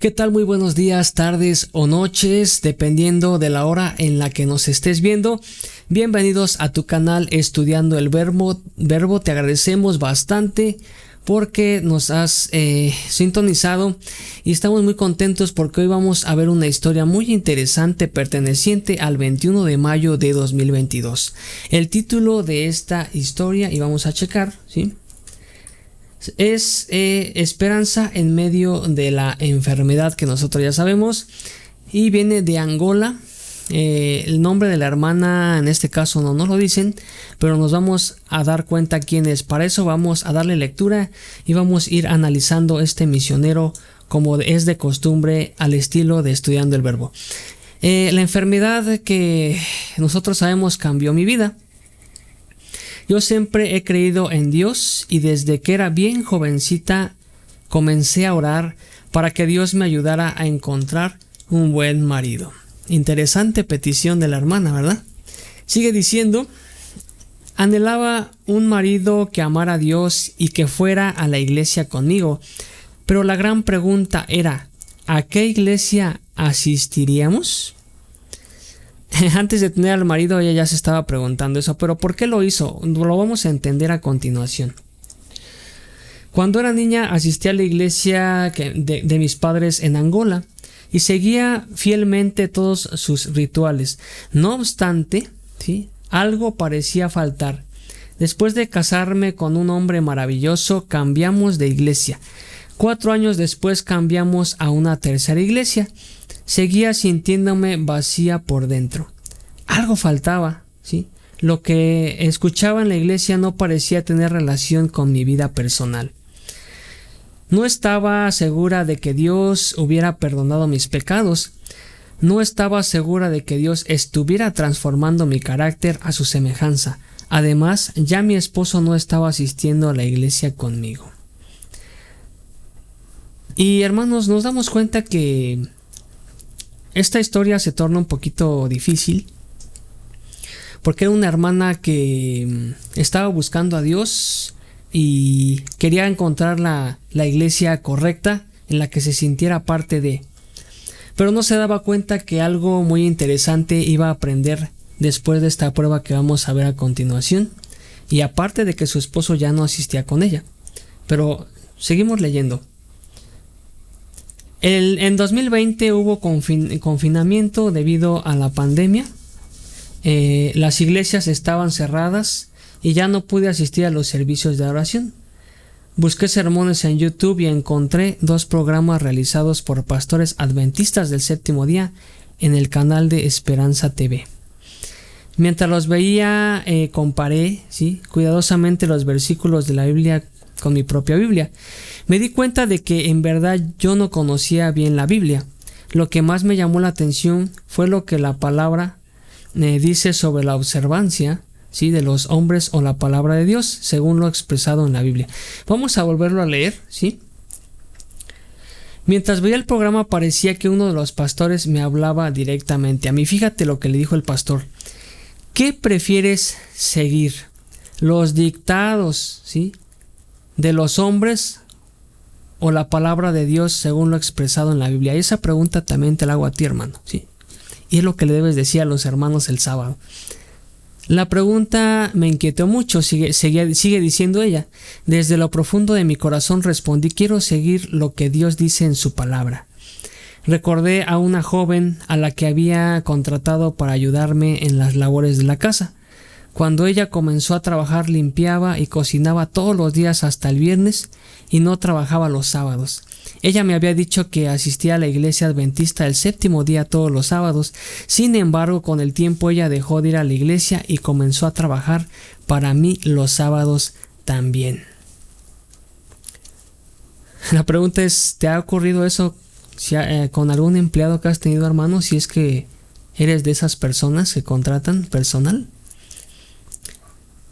¿Qué tal? Muy buenos días, tardes o noches, dependiendo de la hora en la que nos estés viendo. Bienvenidos a tu canal Estudiando el Verbo. Te agradecemos bastante porque nos has sintonizado y estamos muy contentos porque hoy vamos a ver una historia muy interesante perteneciente al 21 de mayo de 2022. El título de esta historia, y vamos a checar, ¿sí?, es Esperanza en medio de la enfermedad, que nosotros ya sabemos, y viene de Angola. El nombre de la hermana en este caso no lo dicen, pero nos vamos a dar cuenta quién es. Para eso vamos a darle lectura y vamos a ir analizando este misionero como es de costumbre, al estilo de Estudiando el Verbo. La enfermedad que nosotros sabemos cambió mi vida. Yo siempre he creído en Dios y desde que era bien jovencita comencé a orar para que Dios me ayudara a encontrar un buen marido. Interesante petición de la hermana, ¿verdad? Sigue diciendo: anhelaba un marido que amara a Dios y que fuera a la iglesia conmigo, pero la gran pregunta era, ¿a qué iglesia asistiríamos? Antes de tener al marido, ella ya se estaba preguntando eso, pero ¿por qué lo hizo? Lo vamos a entender a continuación. Cuando era niña asistí a la iglesia de mis padres en Angola y seguía fielmente todos sus rituales. No obstante, ¿sí?, algo parecía faltar. Después de casarme con un hombre maravilloso, cambiamos de iglesia. 4 años después cambiamos a una tercera iglesia. Seguía sintiéndome vacía por dentro. Algo faltaba, ¿sí? Lo que escuchaba en la iglesia no parecía tener relación con mi vida personal. No estaba segura de que Dios hubiera perdonado mis pecados. No estaba segura de que Dios estuviera transformando mi carácter a su semejanza. Además, ya mi esposo no estaba asistiendo a la iglesia conmigo. Y hermanos, nos damos cuenta que esta historia se torna un poquito difícil porque era una hermana que estaba buscando a Dios y quería encontrar la iglesia correcta en la que se sintiera parte de. Pero no se daba cuenta que algo muy interesante iba a aprender después de esta prueba que vamos a ver a continuación. Y aparte de que su esposo ya no asistía con ella. Pero seguimos leyendo. En 2020 hubo confinamiento debido a la pandemia. Las iglesias estaban cerradas y ya no pude asistir a los servicios de oración. Busqué sermones en YouTube y encontré 2 programas realizados por pastores adventistas del séptimo día en el canal de Esperanza TV. Mientras los veía, comparé, ¿sí?, cuidadosamente los versículos de la Biblia con mi propia Biblia. Me di cuenta de que en verdad yo no conocía bien la Biblia. Lo que más me llamó la atención fue lo que la palabra dice sobre la observancia, ¿sí?, de los hombres o la palabra de Dios, según lo expresado en la Biblia. Vamos a volverlo a leer, ¿sí? Mientras veía el programa parecía que uno de los pastores me hablaba directamente a mí. Fíjate lo que le dijo el pastor. ¿Qué prefieres seguir? ¿Los dictados, ¿sí?, de los hombres o la palabra de Dios según lo expresado en la Biblia? Y esa pregunta también te la hago a ti, hermano, ¿sí? Y es lo que le debes decir a los hermanos el sábado. La pregunta me inquietó mucho, sigue diciendo ella. Desde lo profundo de mi corazón respondí: quiero seguir lo que Dios dice en su palabra. Recordé a una joven a la que había contratado para ayudarme en las labores de la casa. Cuando ella comenzó a trabajar, limpiaba y cocinaba todos los días hasta el viernes y no trabajaba los sábados. Ella me había dicho que asistía a la iglesia adventista el séptimo día todos los sábados. Sin embargo, con el tiempo ella dejó de ir a la iglesia y comenzó a trabajar para mí los sábados también. La pregunta es, ¿te ha ocurrido eso con algún empleado que has tenido, hermano? Si es que eres de esas personas que contratan personal.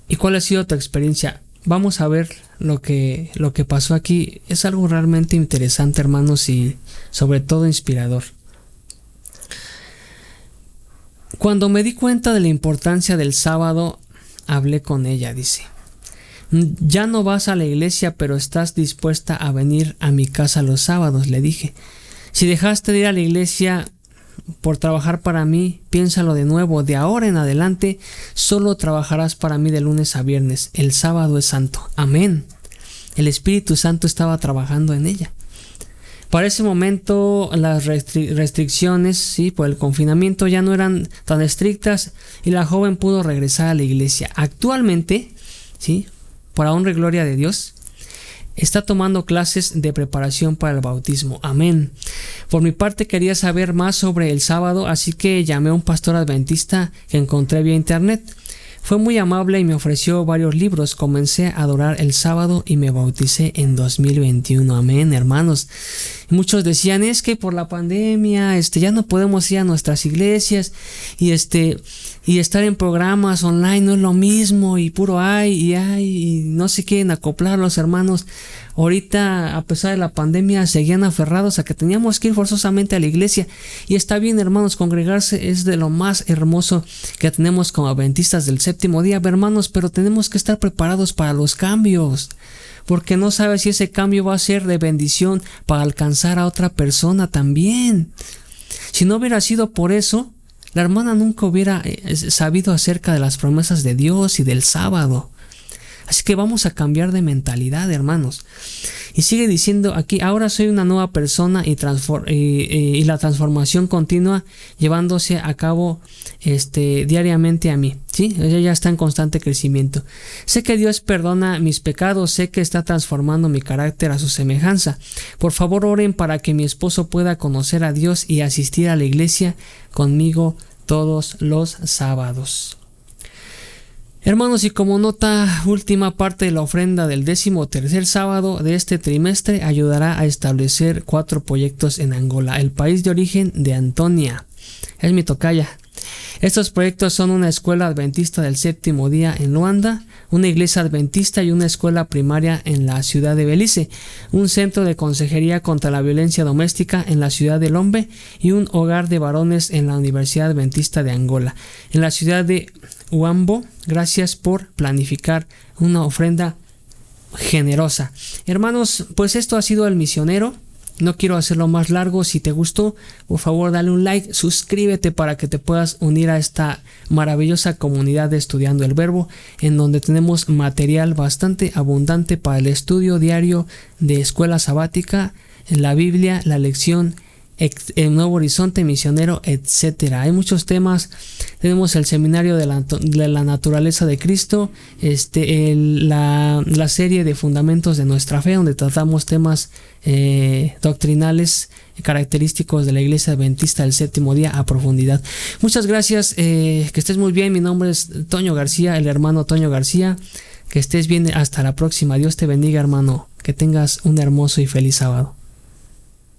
¿Y cuál ha sido tu experiencia? Vamos a ver lo que pasó aquí. Es algo realmente interesante, hermanos, y sobre todo inspirador. Cuando me di cuenta de la importancia del sábado, hablé con ella, dice. Ya no vas a la iglesia, pero estás dispuesta a venir a mi casa los sábados, le dije. Si dejaste de ir a la iglesia por trabajar para mí, piénsalo de nuevo. De ahora en adelante, solo trabajarás para mí de lunes a viernes. El sábado es santo. Amén. El Espíritu Santo estaba trabajando en ella. Para ese momento las restricciones, sí, por el confinamiento ya no eran tan estrictas y la joven pudo regresar a la iglesia. Actualmente, sí, para honra y gloria de Dios, está tomando clases de preparación para el bautismo. Amén. Por mi parte quería saber más sobre el sábado, así que llamé a un pastor adventista que encontré vía internet. Fue muy amable y me ofreció varios libros. Comencé a adorar el sábado y me bauticé en 2021. Amén, hermanos. Muchos decían, es que por la pandemia ya no podemos ir a nuestras iglesias y estar en programas online no es lo mismo y puro y no se quieren acoplar los hermanos. Ahorita, a pesar de la pandemia, seguían aferrados a que teníamos que ir forzosamente a la iglesia. Y está bien, hermanos, congregarse es de lo más hermoso que tenemos como adventistas del séptimo día, hermanos, pero tenemos que estar preparados para los cambios, porque no sabes si ese cambio va a ser de bendición para alcanzar a otra persona también. Si no hubiera sido por eso, la hermana nunca hubiera sabido acerca de las promesas de Dios y del sábado. Así que vamos a cambiar de mentalidad, hermanos. Y sigue diciendo aquí, ahora soy una nueva persona y la transformación continua llevándose a cabo diariamente a mí. ¿Sí? Ella ya está en constante crecimiento. Sé que Dios perdona mis pecados, sé que está transformando mi carácter a su semejanza. Por favor, oren para que mi esposo pueda conocer a Dios y asistir a la iglesia conmigo todos los sábados. Hermanos, y como nota, última parte de la ofrenda del 13º sábado de este trimestre ayudará a establecer 4 proyectos en Angola, el país de origen de Antonia. Es mi tocaya. Estos proyectos son una escuela adventista del séptimo día en Luanda, una iglesia adventista y una escuela primaria en la ciudad de Belice, un centro de consejería contra la violencia doméstica en la ciudad de Lombe y un hogar de varones en la Universidad Adventista de Angola, en la ciudad de Huambo. Gracias por planificar una ofrenda generosa. Hermanos, pues esto ha sido El Misionero. No quiero hacerlo más largo. Si te gustó, por favor dale un like, suscríbete para que te puedas unir a esta maravillosa comunidad de Estudiando el Verbo, en donde tenemos material bastante abundante para el estudio diario de escuela sabática, la Biblia, la lección, el Nuevo Horizonte Misionero, etcétera. Hay muchos temas. Tenemos el seminario de la naturaleza de Cristo, la serie de fundamentos de nuestra fe, donde tratamos temas doctrinales característicos de la iglesia adventista del séptimo día a profundidad. Muchas gracias, que estés muy bien. Mi nombre es Toño García, el hermano Toño García. Que estés bien, hasta la próxima. Dios te bendiga, hermano. Que tengas un hermoso y feliz sábado.